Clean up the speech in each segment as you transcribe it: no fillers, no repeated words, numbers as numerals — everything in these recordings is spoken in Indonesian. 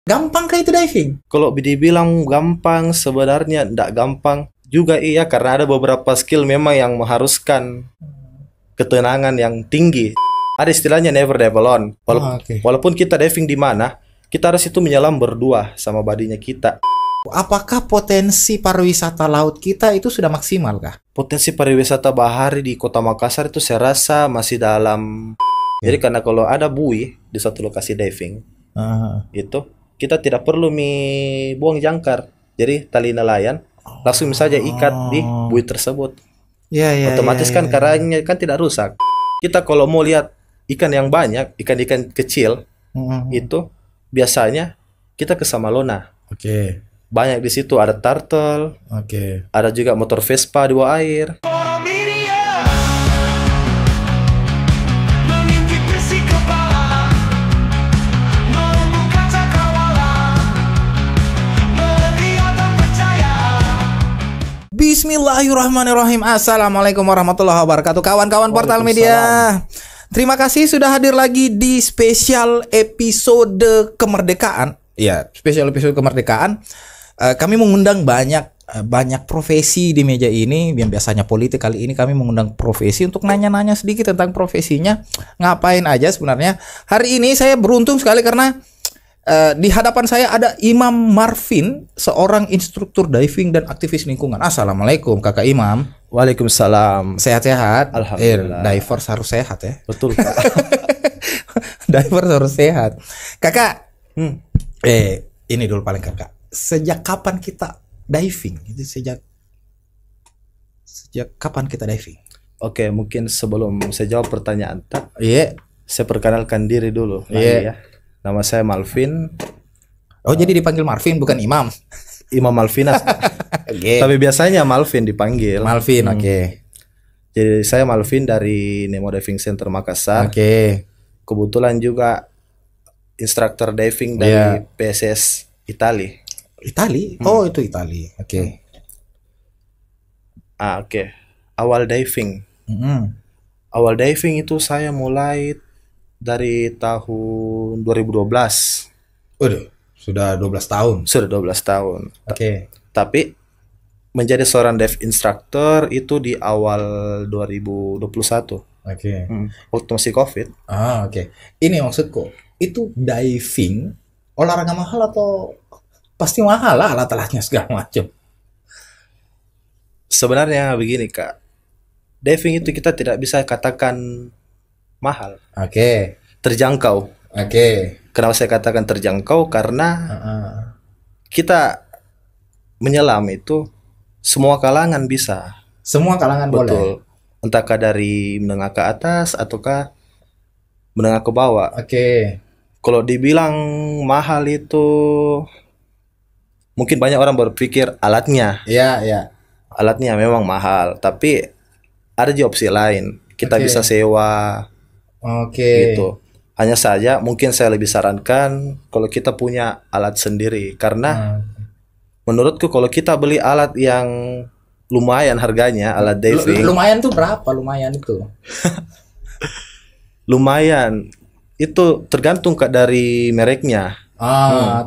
Gampang kah itu diving? Kalau dibilang gampang, sebenarnya tidak gampang juga iya, karena ada beberapa skill memang yang mengharuskan ketenangan yang tinggi. Ada istilahnya never dive alone. Oke. Walaupun kita diving di mana, kita harus itu menyelam berdua sama badinya kita. Apakah potensi pariwisata laut kita itu sudah maksimal kah? Potensi pariwisata bahari di Kota Makassar itu saya rasa masih dalam. Jadi karena kalau ada buoy di suatu lokasi diving, itu kita tidak perlu buang jangkar. Jadi tali nelayan langsung saja ikat di buoy tersebut. Ya, Otomatis kan karangnya kan tidak rusak. Kita kalau mau lihat ikan yang banyak, ikan-ikan kecil, itu biasanya kita ke Samalona. Oke. Banyak di situ, ada turtle, Oke. ada juga motor Vespa di bawah air. Bismillahirrahmanirrahim. Assalamualaikum warahmatullahi wabarakatuh. Kawan-kawan Portal Media, terima kasih sudah hadir lagi di spesial episode kemerdekaan. Ya, spesial episode kemerdekaan. Kami mengundang banyak profesi di meja ini. Yang biasanya politik, kali ini kami mengundang profesi untuk nanya-nanya sedikit tentang profesinya. Ngapain aja sebenarnya. Hari ini saya beruntung sekali karena di hadapan saya ada Imam Marvin, seorang instruktur diving dan aktivis lingkungan. Assalamualaikum Kakak Imam. Waalaikumsalam. Sehat-sehat? Alhamdulillah. Divers harus sehat ya. Betul, Kak. Divers harus sehat. Kakak, ini dulu paling kakak. Sejak kapan kita diving? Itu sejak kapan kita diving? Oke, mungkin sebelum saya jawab pertanyaan tak, Iya. saya perkenalkan diri dulu. Iya. Ya. Nama saya Malvin, Oh, jadi dipanggil Marvin bukan Imam. Imam Malvinas. Oke. Tapi biasanya Malvin dipanggil. Malvin, oke. Jadi saya Malvin dari Nemo Diving Center Makassar. Oke. Kebetulan juga instruktur diving dari Iya. PSS Itali. Itali? Oh, itu Itali. Oke. Oke. Awal diving. Mm-mm. Awal diving itu saya mulai dari tahun 2012. Waduh, sudah 12 tahun. Sudah 12 tahun. Oke. Tapi menjadi seorang dive instructor itu di awal 2021. Oke. Waktu masih COVID. Oke. Ini maksudku, itu diving olahraga mahal atau pasti mahal lah alat-alatnya segala macam. Sebenarnya begini, Kak. Diving itu kita tidak bisa katakan mahal. Oke. Terjangkau. Oke. Kenapa saya katakan terjangkau? Karena kita menyelam itu semua kalangan bisa. Semua kalangan boleh. Betul. Entahkah dari menengah ke atas ataukah menengah ke bawah. Oke. Kalau dibilang mahal itu mungkin banyak orang berpikir alatnya. Iya, iya. Alatnya memang mahal, tapi ada juga opsi lain. Kita Oke. bisa sewa Oke. gitu. Hanya saja mungkin saya lebih sarankan kalau kita punya alat sendiri, karena menurutku kalau kita beli alat yang lumayan harganya, alat diving Lumayan tuh berapa? Lumayan itu. lumayan, itu tergantung dari mereknya.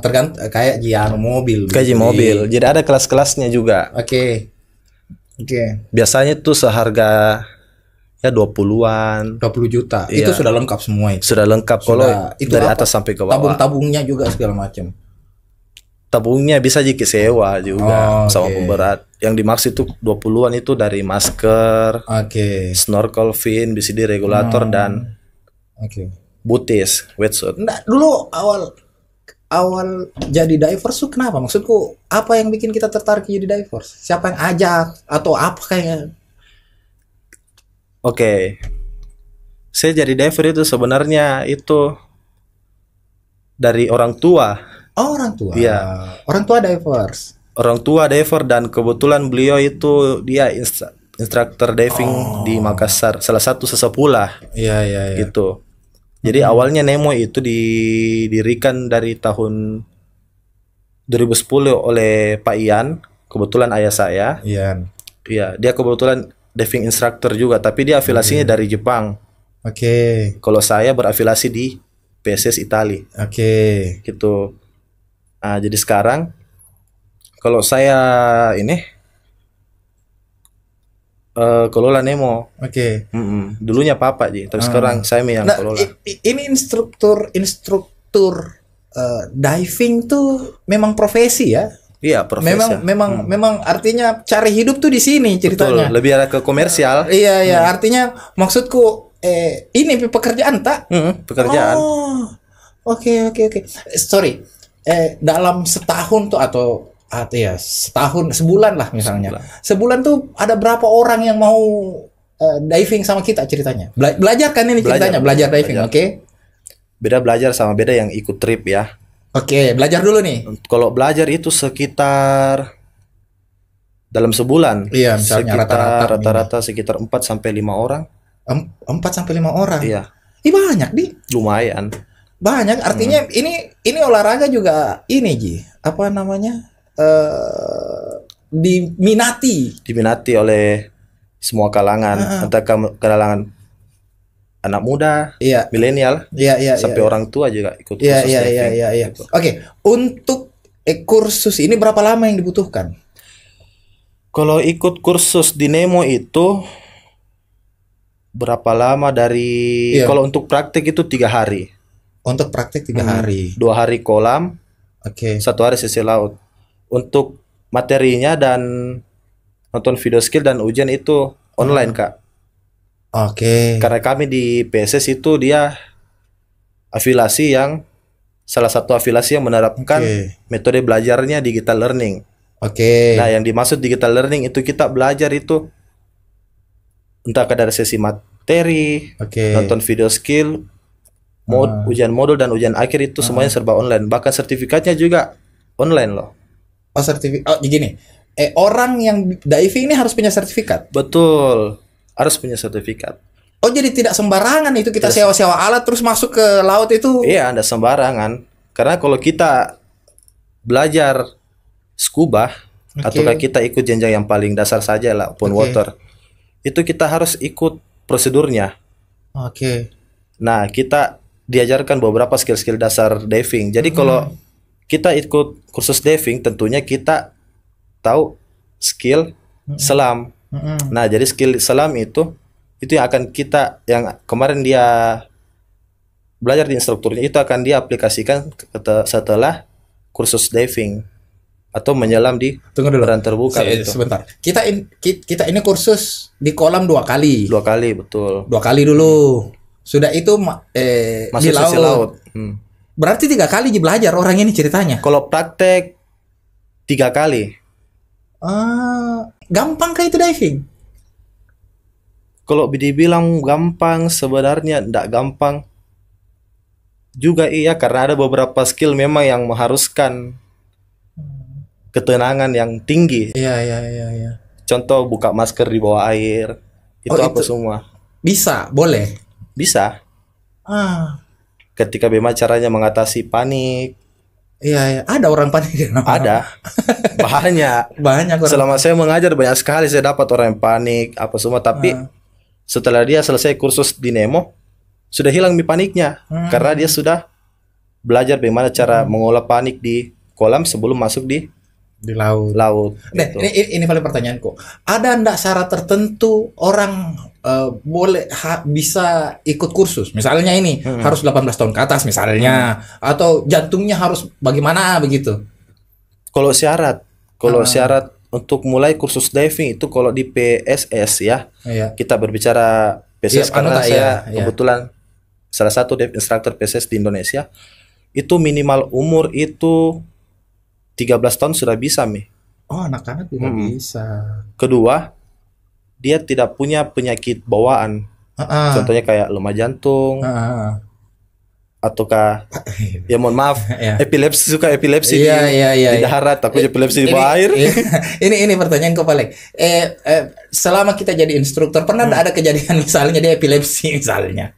Tergantung kayak jian mobil. Gaji mobil. Jadi ada kelas-kelasnya juga. Oke. Oke. Biasanya tuh seharga ya 20-an. 20 juta. Iya. Itu sudah lengkap semua itu. Sudah lengkap kalau Itu dari apa? atas sampai ke bawah. Tabung-tabungnya juga segala macam. Tabungnya bisa jika sewa juga sama Oke. pemberat. Yang dimaksud itu 20-an itu dari masker, Oke. snorkel fin, BCD regulator dan Oke. butis, wetsuit. Nah, dulu awal jadi divers tuh kenapa? Maksudku, apa yang bikin kita tertarik jadi divers? Siapa yang ajak atau apa kayaknya? Oke. Saya jadi diver itu sebenarnya itu dari orang tua. Oh, orang tua. Iya. Orang tua divers. Orang tua diver, dan kebetulan beliau itu dia instruktur diving di Makassar, salah satu sesepuh lah Iya, iya, iya. gitu. Jadi awalnya Nemo itu didirikan dari tahun 2010 oleh Pak Ian, kebetulan ayah saya. Iya. Iya, dia kebetulan diving instructor juga, tapi dia afiliasinya dari Jepang. Oke. Kalau saya berafiliasi di PSS Itali Oke. gitu. Nah, jadi sekarang kalau saya ini kelola Nemo. Oke. Dulunya Papa Ji, tapi sekarang saya yang Nah, kelola. ini instruktur diving tuh memang profesi ya? Iya, profesi. Memang artinya cari hidup tuh di sini ceritanya. Betul, lebih arah ke komersial. Iya, iya, artinya maksudku ini pekerjaan tak? Pekerjaan. Oh. Oke. Sorry. Dalam setahun tuh atau ya setahun sebulan lah misalnya. Sebulan tuh ada berapa orang yang mau diving sama kita ceritanya? Belajar kan ini ceritanya, belajar diving, oke? Beda belajar sama beda yang ikut trip ya. Oke, belajar dulu nih. Kalau belajar itu sekitar dalam sebulan. Iya, misalnya rata-rata sekitar 4 sampai 5 orang. 4 sampai 5 orang. Iya. Banyak, Di. Lumayan. Banyak, artinya ini olahraga juga ini, Ji. Apa namanya? Diminati oleh semua kalangan, entah kalangan anak muda, milenial, sampai orang tua juga ikut kursus diving. Gitu. Oke, untuk kursus ini berapa lama yang dibutuhkan? Kalau ikut kursus di Nemo itu berapa lama dari? Kalau untuk praktik itu 3 hari. Untuk praktik 3 hari. 2 hari kolam. 1 hari sesi laut. Untuk materinya dan nonton video skill dan ujian itu online, Kak. Karena kami di PSS itu dia afiliasi yang salah satu afiliasi yang menerapkan metode belajarnya digital learning. Nah, yang dimaksud digital learning itu kita belajar itu entah dari sesi materi, nonton video skill, ujian modul dan ujian akhir itu semuanya serba online. Bahkan sertifikatnya juga online loh. Gini. Orang yang diving ini harus punya sertifikat. Betul, harus punya sertifikat. Jadi tidak sembarangan itu kita sewa-sewa alat terus masuk ke laut itu. Iya, tidak sembarangan. Karena kalau kita belajar scuba atau kita ikut jenjang yang paling dasar saja lah, open water, itu kita harus ikut prosedurnya. Nah, kita diajarkan beberapa skill-skill dasar diving. Jadi kalau kita ikut kursus diving, tentunya kita tahu skill selam. Nah, jadi skill selam itu yang akan kita, yang kemarin dia belajar di instrukturnya, itu akan dia aplikasikan setelah kursus diving atau menyelam di perairan terbuka. Sebentar. Kita ini kursus di kolam 2 kali. 2 kali, betul. 2 kali dulu. Sudah itu masuk di sesi laut. Berarti 3 kali belajar orang ini ceritanya. Kalau praktek 3 kali. Gampang kah itu diving? Kalau dibilang gampang, sebenarnya tidak gampang juga, karena ada beberapa skill memang yang mengharuskan ketenangan yang tinggi. Iya. Contoh buka masker di bawah air. Itu semua. Boleh. Bisa. Ketika bagaimana caranya mengatasi panik. Iya. Ada orang panik. Ada. Banyak orang. Selama saya mengajar banyak sekali saya dapat orang yang panik apa semua, tapi setelah dia selesai kursus di Nemo sudah hilang paniknya karena dia sudah belajar bagaimana cara mengolah panik di kolam sebelum masuk di laut. Nah, gitu. ini paling pertanyaanku. Ada ndak syarat tertentu orang boleh bisa ikut kursus? Misalnya ini harus 18 tahun ke atas misalnya, atau jantungnya harus bagaimana begitu? Kalau syarat untuk mulai kursus diving itu kalau di PSS kita berbicara PSS karena saya kebetulan salah satu dive instructor PSS di Indonesia, itu minimal umur itu 13 tahun sudah bisa, Mi. Anak-anak juga bisa. Kedua, dia tidak punya penyakit bawaan. Contohnya kayak lemah jantung. Ataukah mohon maaf, epilepsi di darat, takut epilepsi di bawah air. Ini pertanyaanku paling. Selama kita jadi instruktur pernah ada kejadian misalnya dia epilepsi misalnya?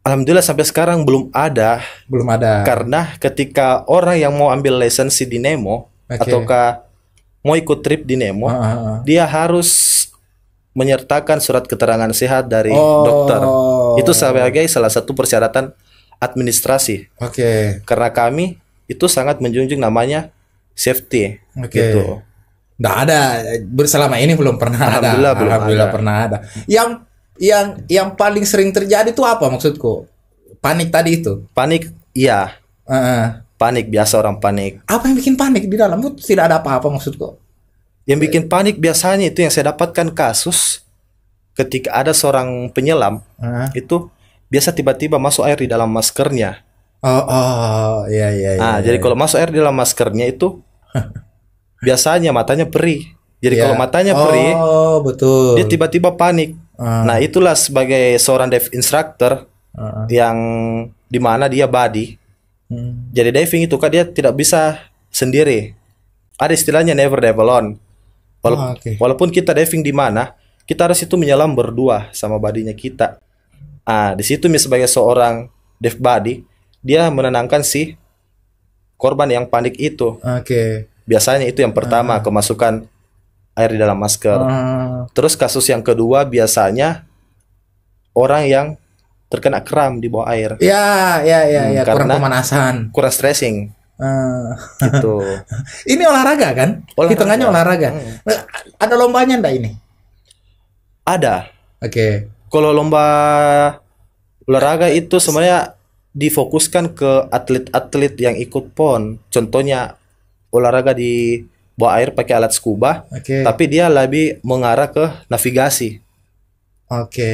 Alhamdulillah sampai sekarang belum ada. Karena ketika orang yang mau ambil lisensi di Nemo ataukah mau ikut trip di Nemo, dia harus menyertakan surat keterangan sehat dari dokter. Itu sebagai salah satu persyaratan administrasi. Karena kami itu sangat menjunjung namanya safety. Oke. Gitu. Nggak ada, selama ini belum pernah ada. Alhamdulillah belum Alhamdulillah ada. pernah ada. Yang paling sering terjadi itu apa maksudku? Panik tadi itu. Panik, iya. Heeh. Panik, biasa orang panik. Apa yang bikin panik di dalam itu? Tidak ada apa-apa maksudku. Yang bikin panik biasanya itu yang saya dapatkan kasus ketika ada seorang penyelam itu biasa tiba-tiba masuk air di dalam maskernya. Iya. Jadi kalau masuk air di dalam maskernya itu biasanya matanya perih. Jadi kalau matanya perih, betul. dia tiba-tiba panik. Nah, itulah sebagai seorang dive instructor yang dimana dia body. Jadi diving itu kan dia tidak bisa sendiri. Ada istilahnya never dive alone. Walaupun kita diving di mana, kita harus itu menyelam berdua sama badinya kita. Di situ sebagai seorang dive body, dia menenangkan si korban yang panik itu. Biasanya itu yang pertama, kemasukan air di dalam masker. Terus kasus yang kedua biasanya orang yang terkena kram di bawah air. Iya. Kurang pemanasan, kurang stressing. Gitu. Ini olahraga kan? Hitungannya olahraga. Ada lombanya enggak ini? Ada. Kalau lomba olahraga itu sebenarnya difokuskan ke atlet-atlet yang ikut PON. Contohnya olahraga di bawah air pakai alat scuba, tapi dia lebih mengarah ke navigasi.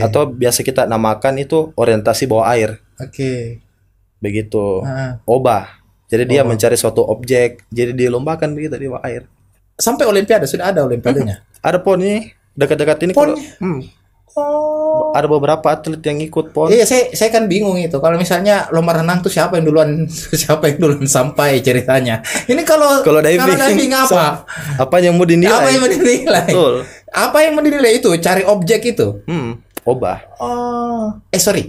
Atau biasa kita namakan itu orientasi bawah air. Begitu. OBA. Jadi dia mencari suatu objek, jadi dilombakan begitu di bawah air. Sampai olimpiade, sudah ada olimpiadenya. Ada PON ini, dekat-dekat ini. Ada beberapa atlet yang ikut PON. Iya, saya kan bingung itu. Kalau misalnya lomba renang tuh siapa yang duluan sampai ceritanya. Ini kalau diving apa? Apa yang mau dinilai? Apa yang mau dinilai? Betul. Apa yang mau dinilai itu? Cari objek itu. OBA. Sorry.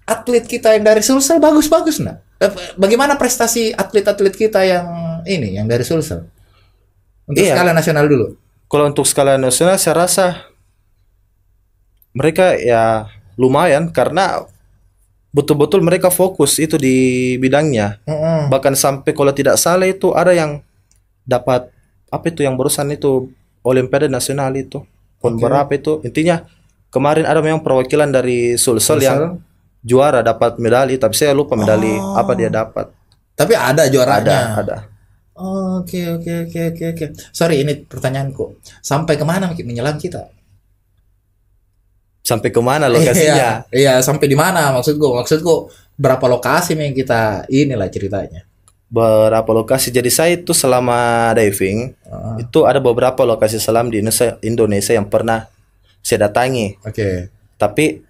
Atlet kita yang dari Sulsel bagus-bagus nah. Bagaimana prestasi atlet-atlet kita yang dari Sulsel? Untuk skala nasional dulu. Kalau untuk skala nasional saya rasa mereka ya lumayan karena betul-betul mereka fokus itu di bidangnya. Bahkan sampai kalau tidak salah itu ada yang dapat apa itu yang barusan itu Olimpiade Nasional itu. PON berapa itu? Intinya kemarin ada memang perwakilan dari Sulsel yang juara dapat medali, tapi saya lupa medali apa dia dapat. Tapi ada juaranya. Ada. Oke. Sorry, ini pertanyaanku. Sampai kemana menyelam kita? Sampai kemana lokasinya? Iya, sampai di mana maksudku berapa lokasi yang kita inilah ceritanya. Berapa lokasi? Jadi saya itu selama diving itu ada beberapa lokasi selam di Indonesia yang pernah saya datangi. Tapi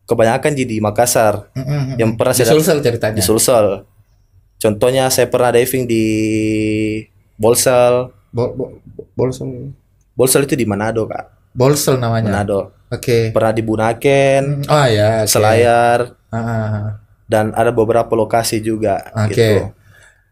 kebanyakan di Makassar. Yang pernah saya Sulsel ceritanya. Di Sulsel. Contohnya saya pernah diving di Bolsel. Bolsel itu di Manado, Kak. Bolsel namanya. Manado. Pernah di Bunaken. Selayar. Dan ada beberapa lokasi juga. Gitu.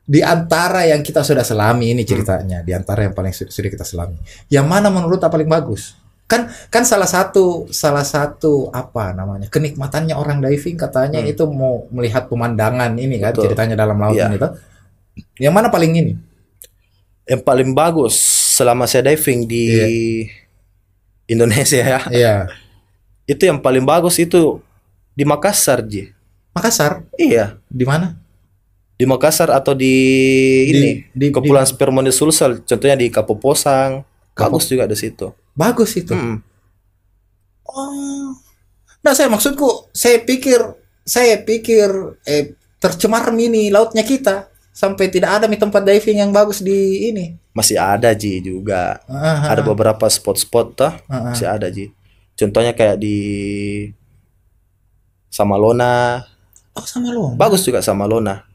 Di antara yang kita sudah selami ini ceritanya, di antara yang paling sudah kita selami, yang mana menurut paling bagus? Kan salah satu apa namanya kenikmatannya orang diving katanya itu mau melihat pemandangan ini kan. Betul. Ceritanya dalam lautan itu. Yang mana paling ini? Yang paling bagus selama saya diving di Indonesia ya. Itu yang paling bagus itu di Makassar, Ji. Makassar? Iya. Di mana? Di Makassar atau di Kepulauan Spermone Sulsel, contohnya di Kapoposang. Bagus juga di situ. Bagus itu. Nah, saya pikir tercemar mini lautnya kita sampai tidak ada tempat diving yang bagus di ini. Masih ada, Ji, juga. Ada beberapa spot-spot toh. Masih ada, Ji. Contohnya kayak di Samalona. Samalona. Bagus juga Samalona.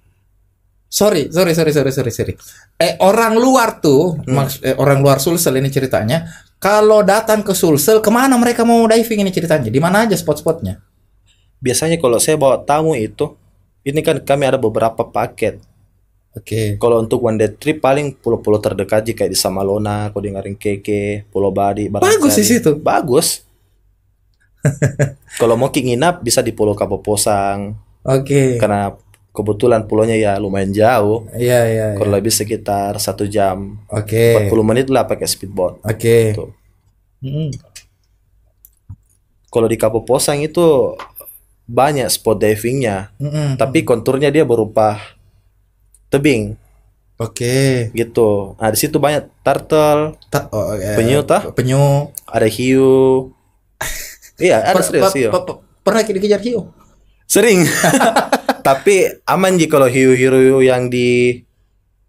Sorry. Orang luar tuh, orang luar Sulsel ini ceritanya. Kalau datang ke Sulsel, kemana mereka mau diving ini ceritanya? Di mana aja spot-spotnya? Biasanya kalau saya bawa tamu itu, ini kan kami ada beberapa paket. Kalau untuk one day trip paling pulau-pulau terdekat kayak di Samalona, Koding Keke, Pulau Badi. Bagus di situ. Bagus. Kalau mau nginap bisa di Pulau Kapoposang. Karena kebetulan pulaunya ya lumayan jauh. Iya, iya, iya. Kurang lebih sekitar 1 jam. Oke. 40 menit lah pakai speedboat. Oke. Tuh. Kalau di Kapuasang itu banyak spot divingnya, tapi konturnya dia berupa tebing. Oke. Gitu. Nah di situ banyak turtle, penyu penyu, ada hiu. Iya, ada serius hiu. Pernah dikejar hiu? Sering. Tapi aman ji kalau hiu-hiu yang di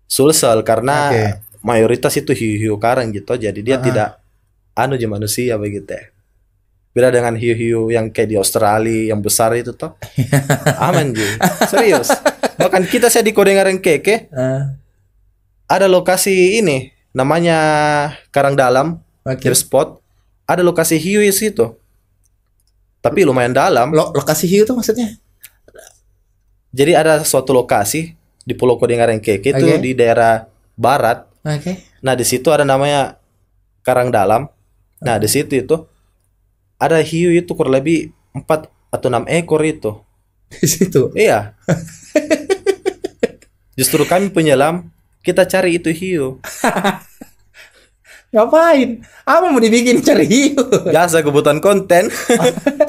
Sulsel karena mayoritas itu hiu-hiu karang gitu. Jadi dia tidak ji manusia begitu ya. Beda dengan hiu-hiu yang kayak di Australia yang besar itu toh. Aman ji. Serius. Bahkan kita saya di Kodengaren Keke. Ada lokasi ini namanya Karang Dalam. Spot. Ada lokasi hiu di situ. Tapi lumayan dalam. Lokasi hiu itu maksudnya? Jadi ada suatu lokasi di Pulau Kodengaren Keke itu di daerah barat. Nah, di situ ada namanya Karang Dalam. Nah, di situ itu ada hiu itu kurang lebih 4 atau 6 ekor itu. Di situ. Iya. Justru kami penyelam, kita cari itu hiu. Ngapain? Apa mau dibikin cari hiu? Biasa kebutuhan konten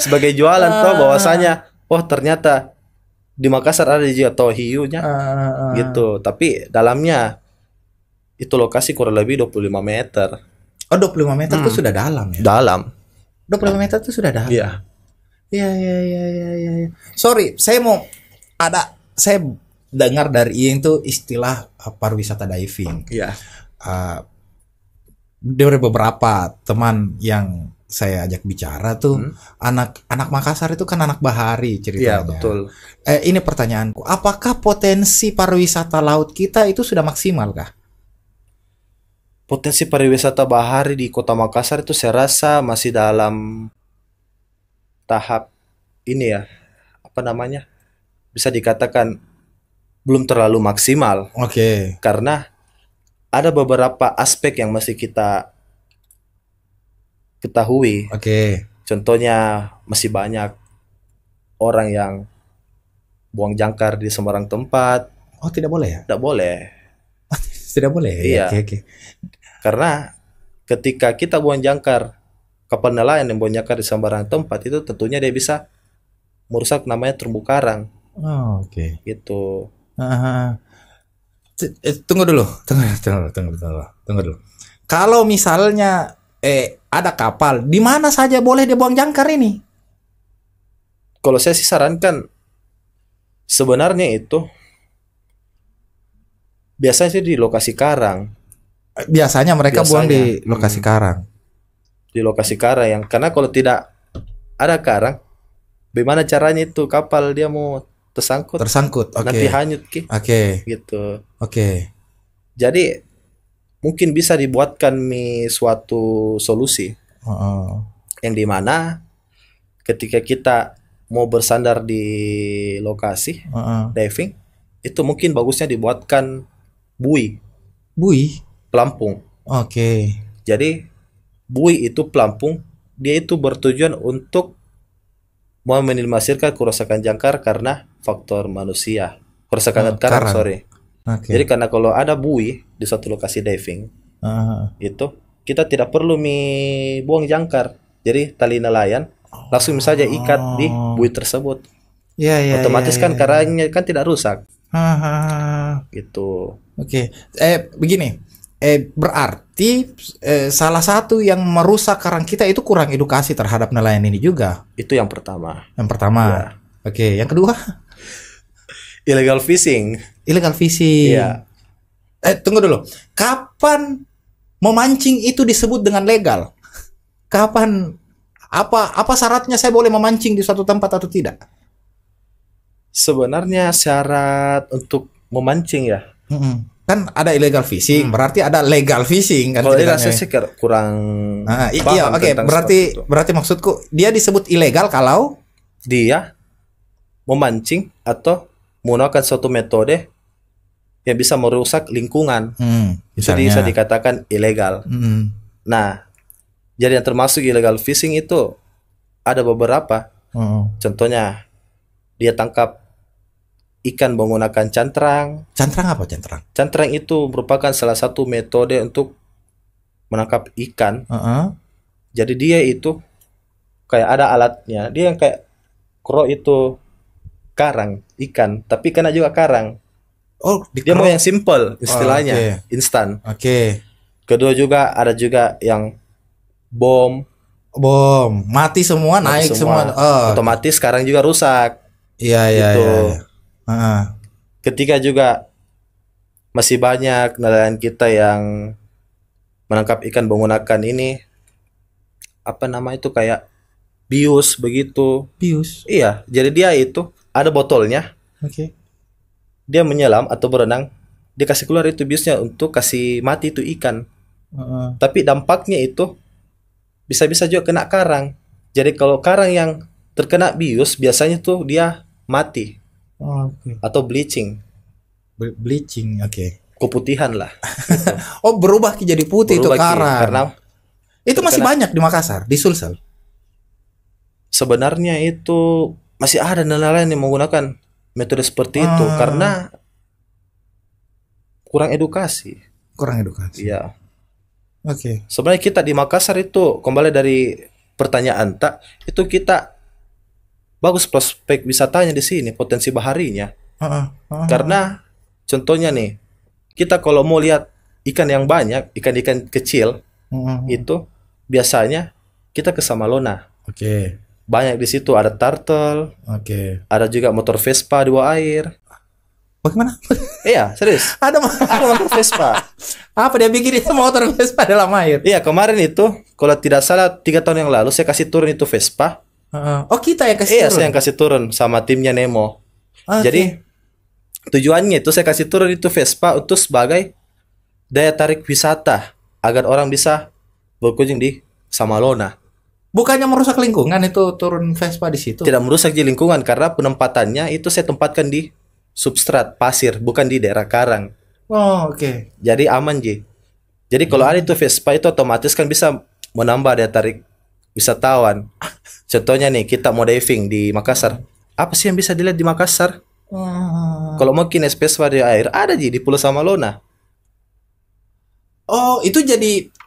sebagai jualan toh bahwasanya ternyata di Makassar ada juga toh hiunya. Gitu. Tapi dalamnya itu lokasi kurang lebih 25 meter. Oh, 25 meter itu sudah dalam ya? Dalam. 25 meter itu sudah dalam. Iya. Iya. Sorry, saya dengar dari Ieng itu istilah pariwisata diving. Iya. Dari beberapa teman yang saya ajak bicara tuh anak Makassar itu kan anak bahari ceritanya. Iya, betul. Ini pertanyaanku, apakah potensi pariwisata laut kita itu sudah maksimal kah? Potensi pariwisata bahari di Kota Makassar itu saya rasa masih dalam tahap ini ya, apa namanya? Bisa dikatakan belum terlalu maksimal. Oke. Karena ada beberapa aspek yang masih kita ketahui. Oke. Contohnya masih banyak orang yang buang jangkar di sembarang tempat. Oh, tidak boleh ya? Tidak boleh. Tidak boleh. Iya. Oke. Karena ketika kita buang jangkar, kapal nelayan yang buang jangkar di sembarang tempat itu tentunya dia bisa merusak namanya terumbu karang. Oh, oke. Gitu. Tunggu dulu. Kalau misalnya ada kapal, di mana saja boleh dia buang jangkar ini? Kalau saya sih sarankan sebenarnya itu biasanya sih di lokasi karang. Biasanya mereka buang di lokasi karang. Di lokasi karang yang karena kalau tidak ada karang, bagaimana caranya itu kapal dia mau tersangkut? Oke. Nanti hanyut Oke. Gitu. Oke. Jadi mungkin bisa dibuatkan suatu solusi yang dimana ketika kita mau bersandar di lokasi diving itu mungkin bagusnya dibuatkan buoy pelampung. Oke. Jadi buoy itu pelampung, dia itu bertujuan untuk meminimalisirkan kerusakan jangkar karena faktor manusia, kerusakan karang. Jadi karena kalau ada buoy di suatu lokasi diving itu kita tidak perlu buang jangkar, jadi tali nelayan langsung saja ikat di buoy tersebut. Otomatis kan karangnya kan tidak rusak. Gitu. Oke. Begini. Berarti salah satu yang merusak karang kita itu kurang edukasi terhadap nelayan ini juga. Itu yang pertama. Ya. Oke. Yang kedua, illegal fishing. Iya. Tunggu dulu. Kapan memancing itu disebut dengan legal? Kapan? Apa syaratnya saya boleh memancing di suatu tempat atau tidak? Sebenarnya syarat untuk memancing ya. Kan ada illegal fishing, berarti ada legal fishing kan? Kalau legal sih kurang. Iya, oke. Berarti maksudku dia disebut ilegal kalau dia memancing atau menggunakan suatu metode yang bisa merusak lingkungan. Itu bisa dikatakan ilegal. Nah, jadi yang termasuk illegal fishing itu ada beberapa. Contohnya dia tangkap ikan menggunakan cantrang. Cantrang apa cantrang? Cantrang itu merupakan salah satu metode untuk menangkap ikan. Jadi dia itu kayak ada alatnya. Dia yang kayak kro itu karang ikan, tapi kena juga karang. Oh, dia mau yang simple istilahnya, instan. Kedua juga ada juga yang bom, mati semua, naik semua. Otomatis sekarang juga rusak. Iya. Ketiga juga masih banyak nelayan kita yang menangkap ikan menggunakan ini apa nama itu kayak bius begitu. Bius. Iya, jadi dia itu ada botolnya. Dia menyelam atau berenang, dia kasih keluar itu biusnya untuk kasih mati itu ikan. Tapi dampaknya itu bisa-bisa juga kena karang. Jadi kalau karang yang terkena bius biasanya tuh dia mati. Atau bleaching. Keputihan lah. Gitu. Berubah jadi putih itu karang. Karena itu masih banyak di Makassar, di Sulsel. Sebenarnya itu masih ada nelayan yang menggunakan metode seperti itu karena kurang edukasi. Iya. Sebenarnya kita di Makassar itu kembali dari pertanyaan itu kita bagus prospek wisatanya di sini, potensi baharinya. Karena contohnya nih, kita kalau mau lihat ikan yang banyak, ikan-ikan kecil itu biasanya kita ke Samalona. Banyak di situ, ada turtle. Ada juga motor Vespa 2 air. Bagaimana? Iya, serius. Ada motor Vespa. Apa dia bikin itu motor Vespa dalam air? Iya, kemarin itu kalau tidak salah 3 tahun yang lalu saya kasih turun itu Vespa. Kita yang kasih turun? Iya, saya yang kasih turun sama timnya Nemo. Jadi tujuannya itu saya kasih turun itu Vespa untuk sebagai daya tarik wisata agar orang bisa berkunjung di Samalona. Bukannya merusak lingkungan itu turun Vespa di situ? Tidak merusak di lingkungan karena penempatannya itu saya tempatkan di substrat pasir, bukan di daerah karang. Jadi aman Ji. Jadi kalau ada itu Vespa itu otomatis kan bisa menambah daya tarik wisatawan. Contohnya nih kita mau diving di Makassar. Apa sih yang bisa dilihat di Makassar? Kalau mau kines Vespa di air ada Ji di Pulau Samalona. Itu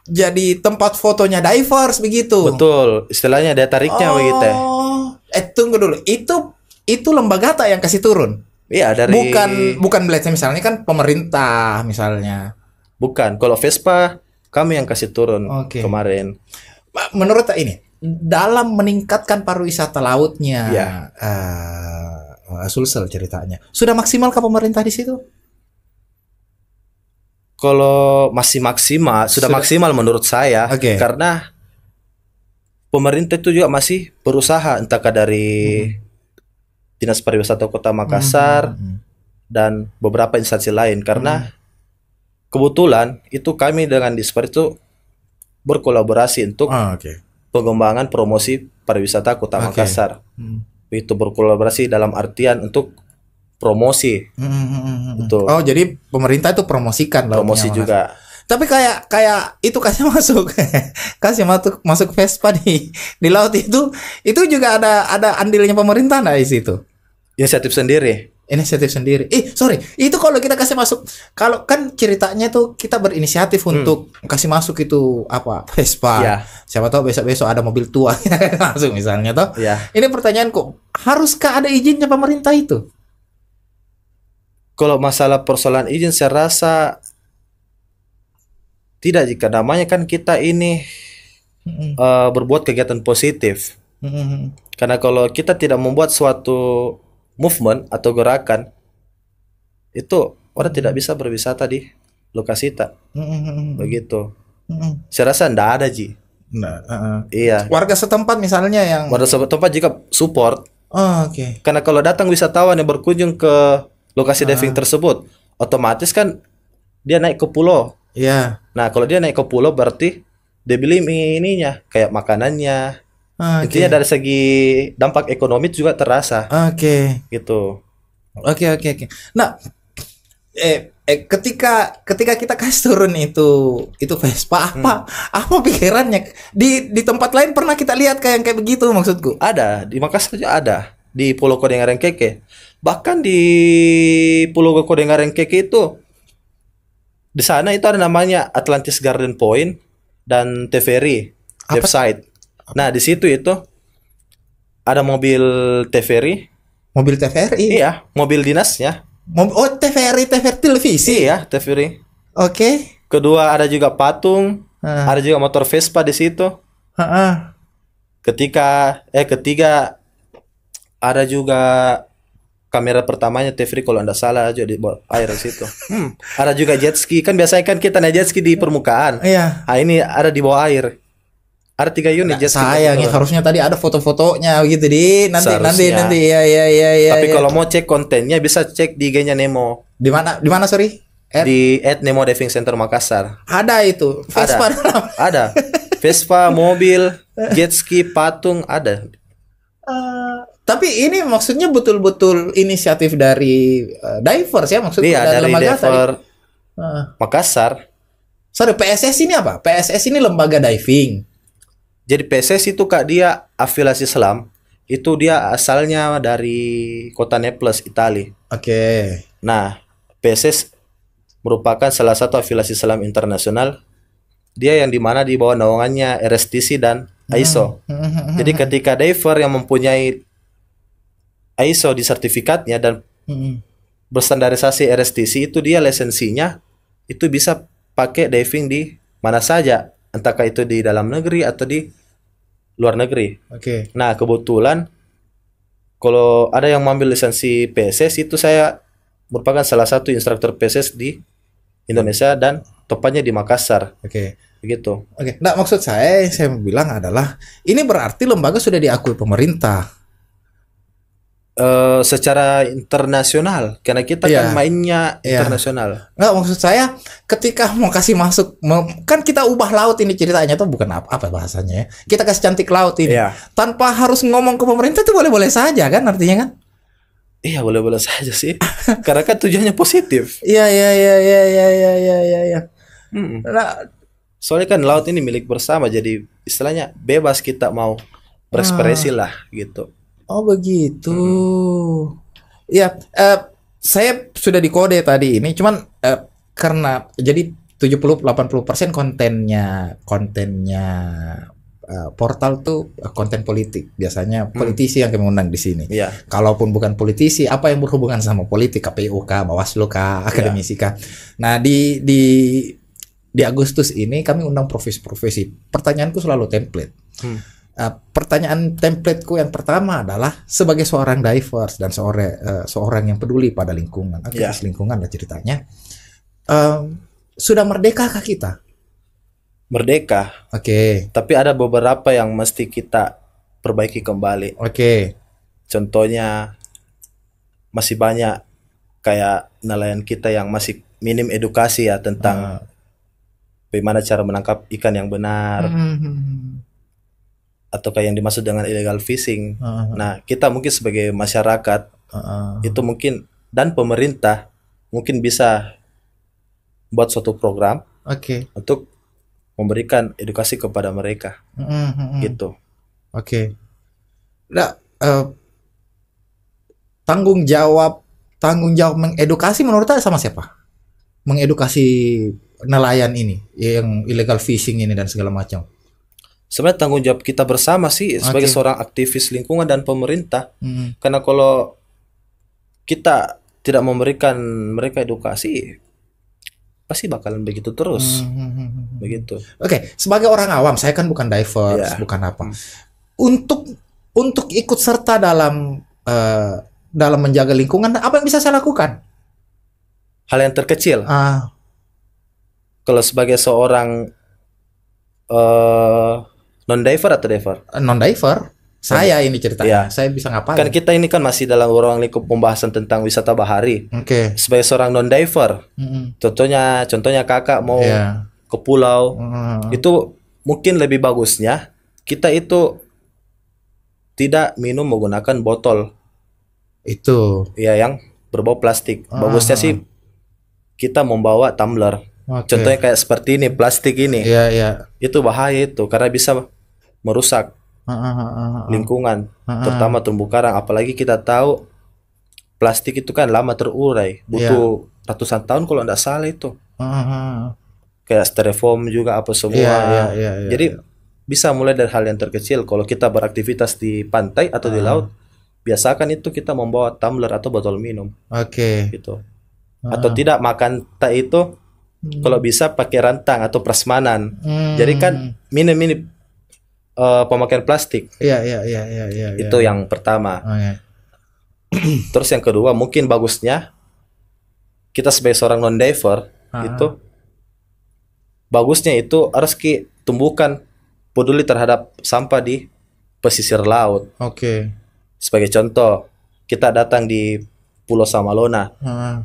jadi tempat fotonya divers begitu. Betul, istilahnya daya tariknya begitu. Tunggu dulu. Itu lembaga yang kasih turun. Iya, dari bukan blade misalnya kan pemerintah misalnya. Bukan, kalau Vespa kami yang kasih turun kemarin. Menurut ini dalam meningkatkan pariwisata lautnya Sulsel ceritanya. Sudah maksimal ke pemerintah di situ? Kalau masih maksimal, sudah maksimal menurut saya. Karena pemerintah itu juga masih berusaha entahkah dari Dinas Pariwisata Kota Makassar dan beberapa instansi lain karena kebetulan itu kami dengan Dispar itu berkolaborasi untuk pengembangan promosi pariwisata Kota Makassar. Itu berkolaborasi dalam artian untuk promosi. Betul. Jadi pemerintah itu promosikan promosi juga. Tapi kayak itu kasih masuk Vespa di laut itu juga ada andilnya pemerintah di situ. Inisiatif sendiri. Sorry. Itu kalau kita kasih masuk, kalau kan ceritanya tuh kita berinisiatif untuk kasih masuk itu apa Vespa. Siapa tahu besok ada mobil tua masuk misalnya toh. Ini pertanyaanku, haruskah ada izinnya pemerintah itu? Kalau masalah persoalan izin saya rasa tidak, jika namanya kan kita ini berbuat kegiatan positif. Karena kalau kita tidak membuat suatu movement atau gerakan, itu orang tidak bisa berwisata di lokasi kita. Begitu. Saya rasa tidak ada Ji. Iya. Warga setempat misalnya yang warga setempat juga support. Karena kalau datang wisatawan yang berkunjung ke lokasi diving tersebut, otomatis kan dia naik ke pulau. Nah kalau dia naik ke pulau berarti dia beli ininya kayak makanannya. Intinya dari segi dampak ekonomi juga terasa. Gitu. Oke. Nah, ketika kita kasih turun itu Vespa apa pikirannya di tempat lain pernah kita lihat kayak begitu maksudku? Ada di Makassar juga ada. di Pulau Kodengarengkeke. Bahkan di Pulau Kodengarengkeke itu di sana itu ada namanya Atlantis Garden Point dan TVRI website. Nah, di situ itu ada mobil TVRI. Mobil TVRI. Iya, mobil dinasnya. TVRI televisi. Iya, TVRI. Oke. Kedua ada juga patung, ada juga motor Vespa di situ. Ketiga ada juga kamera pertamanya TVRI kalau anda salah aja di bawah air di situ. Ada juga jet ski, kan biasanya kan kita naik jet ski di permukaan. Iya. Nah, ini ada di bawah air. Ada 3 unit jet ski. Sayang ya, harusnya tadi ada foto-fotonya gitu di nanti. Ya. Tapi kalau mau cek kontennya bisa cek di IG-nya Nemo. Di mana sorry? Di @Nemo Diving Center Makassar. Ada itu. Vespa ada. Vespa, mobil, jet ski, patung ada. Tapi ini maksudnya betul-betul inisiatif dari divers ya, maksudnya Iya, dari lembaga Diver Makassar. Sorry, PSS ini apa? PSS ini lembaga diving. Jadi PSS itu Kak, dia afiliasi Selam. Itu dia asalnya dari kota Naples, Italia. Oke. Nah, PSS merupakan salah satu afiliasi Selam internasional. Dia yang dimana di bawah naungannya RSTC dan ISO. Jadi ketika diver yang mempunyai ISO di sertifikatnya dan berstandarisasi RSTC, itu dia lisensinya itu bisa pakai diving di mana saja, entahkah itu di dalam negeri atau di luar negeri. Oke. Nah, kebetulan kalau ada yang mengambil lisensi PSS, itu saya merupakan salah satu instruktur PSS di Indonesia dan tepatnya di Makassar. Oke. Begitu. Oke. Nah, maksud saya yang saya bilang adalah ini berarti lembaga sudah diakui pemerintah. Secara internasional, karena kita kan mainnya internasional. Nggak, maksud saya ketika mau kasih masuk, kan kita ubah laut ini ceritanya tuh, bukan apa bahasanya ya. Kita kasih cantik laut ini. Tanpa harus ngomong ke pemerintah itu boleh-boleh saja kan artinya kan? Iya, boleh-boleh saja sih. Karena kan tujuannya positif. Iya. Nah, soalnya kan laut ini milik bersama, jadi istilahnya bebas kita mau berekspresi lah gitu. Oh begitu. Ya, saya sudah dikode tadi ini, cuman karena jadi 70-80% kontennya portal tuh konten politik. Biasanya politisi yang kami undang di sini. Iya. Kalaupun bukan politisi, apa yang berhubungan sama politik, KPU kah, Bawaslu kah, akademisi kah. Nah, di Agustus ini kami undang profesi-profesi. Pertanyaanku selalu template. Pertanyaan templateku yang pertama adalah sebagai seorang divers dan seorang yang peduli pada lingkungan, aktivis lingkungan lah ceritanya. Sudah merdekakah kita? Merdeka. Oke. Tapi ada beberapa yang mesti kita perbaiki kembali. Oke. Contohnya masih banyak kayak nelayan kita yang masih minim edukasi ya tentang bagaimana cara menangkap ikan yang benar. Atau kayak yang dimaksud dengan illegal fishing. Nah, kita mungkin sebagai masyarakat itu mungkin dan pemerintah mungkin bisa buat suatu program untuk memberikan edukasi kepada mereka. Gitu. Oke. Nah, tanggung jawab mengedukasi menurut Anda sama siapa? Mengedukasi nelayan ini yang illegal fishing ini dan segala macam. Sebenarnya tanggung jawab kita bersama sih sebagai seorang aktivis lingkungan dan pemerintah. Karena kalau kita tidak memberikan mereka edukasi, pasti bakalan begitu terus. Begitu. Oke, sebagai orang awam, saya kan bukan divers, bukan apa. Untuk ikut serta dalam menjaga lingkungan, apa yang bisa saya lakukan? Hal yang terkecil. Kalau sebagai seorang non-diver atau diver? Non-diver. Saya ini ceritanya. Saya bisa ngapain? Kan kita ini kan masih dalam ruang lingkup pembahasan tentang wisata bahari. Sebagai seorang non-diver, contohnya kakak mau ke pulau, itu mungkin lebih bagusnya kita itu tidak minum menggunakan botol. Itu. Ya, yang berbau plastik. Bagusnya sih kita membawa tumbler. Contohnya kayak seperti ini, plastik ini. Itu bahaya itu karena bisa merusak lingkungan, terutama terumbu karang. Apalagi kita tahu plastik itu kan lama terurai, butuh ratusan tahun kalau tidak salah itu. Kayak styrofoam juga apa semua. Jadi bisa mulai dari hal yang terkecil. Kalau kita beraktivitas di pantai atau di laut, biasakan itu kita membawa tumbler atau botol minum. Gitu. Atau tidak makan teh itu kalau bisa pakai rantang atau prasmanan. Jadi kan minim pemakaian plastik. Itu yang pertama. Terus yang kedua, mungkin bagusnya kita sebagai seorang non-diver itu bagusnya itu harus tumbuhkan peduli terhadap sampah di pesisir laut. Sebagai contoh, kita datang di Pulau Samalona.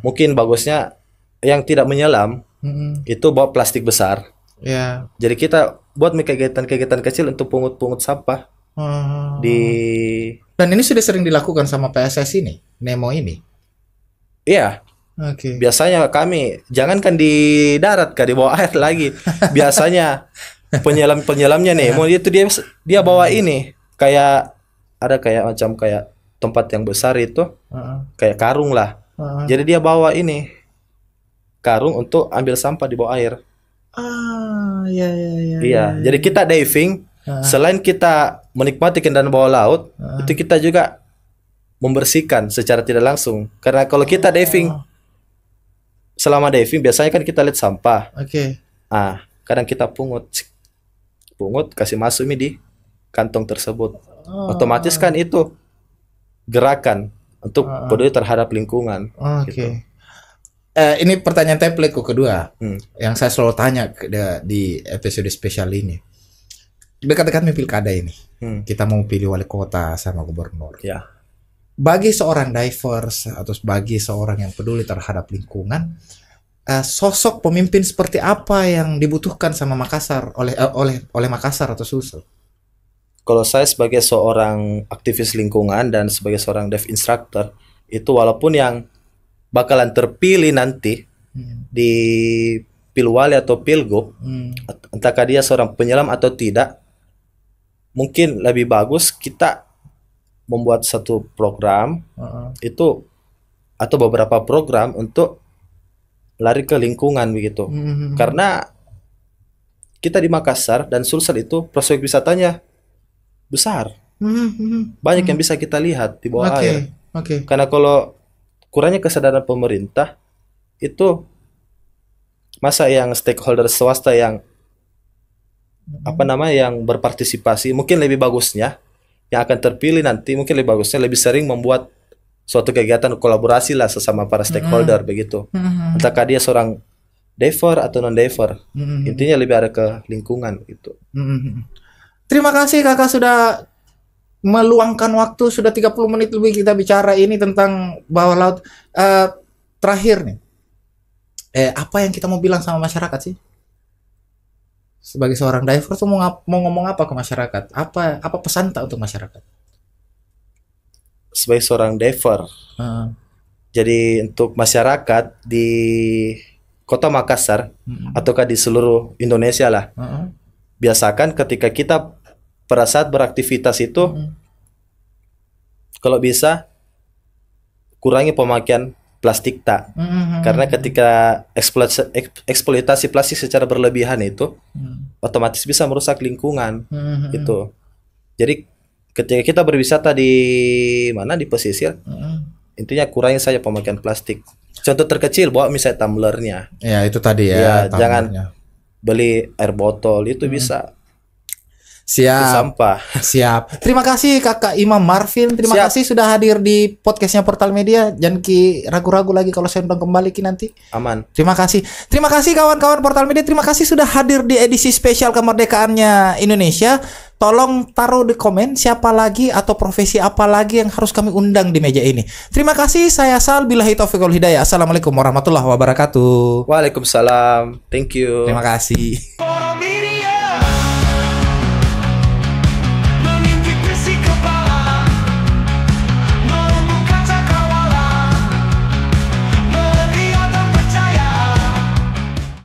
Mungkin bagusnya yang tidak menyelam itu bawa plastik besar. Jadi kita buat kegiatan-kegiatan kecil untuk pungut-pungut sampah Dan ini sudah sering dilakukan sama PSS ini, Nemo ini. Iya. Biasanya kami jangankan di darat, di bawah air lagi. Biasanya penyelamnya Nemo itu dia bawa ini kayak ada macam tempat yang besar itu, kayak karung lah. Jadi dia bawa ini karung untuk ambil sampah di bawah air. Iya. Jadi kita diving, selain kita menikmati keindahan bawah laut, itu kita juga membersihkan secara tidak langsung. Karena kalau kita diving, selama diving biasanya kan kita lihat sampah. Kadang kita pungut, kasih masuk di kantong tersebut. Otomatis kan itu gerakan untuk peduli terhadap lingkungan. Gitu. Ini pertanyaan templateku kedua yang saya selalu tanya di episode spesial ini. Dekat-dekat pilkada ini, kita mau pilih wali kota sama gubernur. Bagi seorang divers atau bagi seorang yang peduli terhadap lingkungan, sosok pemimpin seperti apa yang dibutuhkan sama Makassar oleh Makassar atau Sulsel? Kalau saya sebagai seorang aktivis lingkungan dan sebagai seorang dive instructor, itu walaupun yang bakalan terpilih nanti di Pilwali atau Pilgub, entahkah dia seorang penyelam atau tidak, mungkin lebih bagus kita membuat satu program itu atau beberapa program untuk lari ke lingkungan begitu. Karena kita di Makassar dan Sulsel itu prospek wisatanya besar. Banyak yang bisa kita lihat di bawah air. Karena kalau kurangnya kesadaran pemerintah itu, masa yang stakeholder swasta yang yang berpartisipasi, mungkin lebih bagusnya yang akan terpilih nanti mungkin lebih bagusnya lebih sering membuat suatu kegiatan kolaborasi lah sesama para stakeholder begitu. Entahkah dia seorang diver atau non diver, intinya lebih ada ke lingkungan itu. Terima kasih kakak sudah meluangkan waktu, sudah 30 menit lebih kita bicara ini tentang bawah laut. Terakhir nih, apa yang kita mau bilang sama masyarakat sih? Sebagai seorang diver tuh mau ngomong apa ke masyarakat? Apa pesan tak untuk masyarakat? Sebagai seorang diver, jadi untuk masyarakat di Kota Makassar ataukah di seluruh Indonesia lah, biasakan ketika kita pada saat beraktivitas itu, kalau bisa kurangi pemakaian plastik tak. Karena ketika eksploitasi plastik secara berlebihan itu otomatis bisa merusak lingkungan gitu. Jadi ketika kita berwisata di pesisir, intinya kurangi saja pemakaian plastik. Contoh terkecil, bawa misalnya tumblernya. Ya itu tadi ya. Jangan beli air botol, itu bisa sampah. Siap. Terima kasih Kakak Imam Marvin. Terima kasih sudah hadir di podcastnya Portal Media. Jangan ragu-ragu lagi kalau saya undang kembali nanti. Aman. Terima kasih. Terima kasih kawan-kawan Portal Media. Terima kasih sudah hadir di edisi spesial kemerdekaannya Indonesia. Tolong taruh di komen siapa lagi atau profesi apa lagi yang harus kami undang di meja ini. Terima kasih. Saya Sal. Billahi taufiq wal hidayah. Assalamualaikum warahmatullahi wabarakatuh. Waalaikumsalam. Thank you. Terima kasih.